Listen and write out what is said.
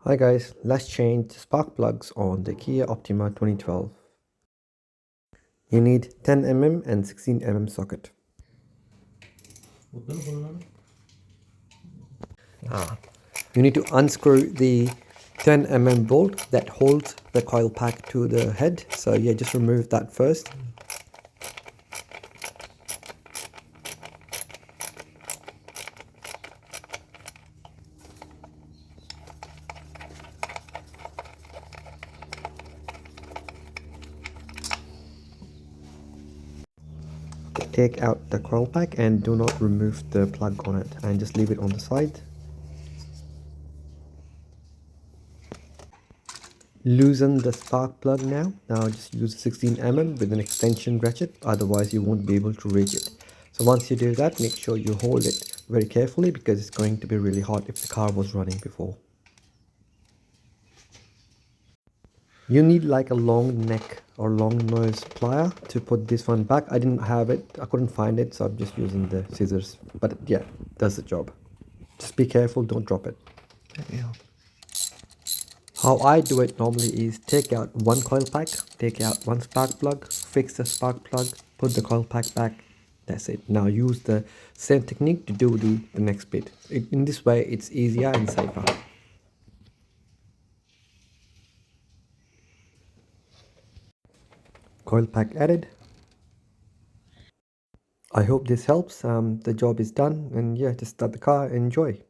Hi guys, let's change the spark plugs on the Kia Optima 2012. You need 10 mm and 16 mm socket. You need to unscrew the 10 mm bolt that holds the coil pack to the head. So yeah, just remove that first. Take out the coil pack and do not remove the plug on it, and just leave it on the side. Loosen the spark plug now. Now just use 16 mm with an extension ratchet, otherwise you won't be able to reach it. So once you do that, make sure you hold it very carefully because it's going to be really hot if the car was running before. You need like a long neck or long nose plier to put this one back. I didn't have it, I couldn't find it, so I'm just using the scissors. But yeah, does the job. Just be careful, don't drop it. Yeah. How I do it normally is take out one coil pack, take out one spark plug, fix the spark plug, put the coil pack back. That's it. Now use the same technique to do the next bit. In this way, it's easier and safer. Coil pack added. I hope this helps. The job is done, and yeah, just start the car and enjoy.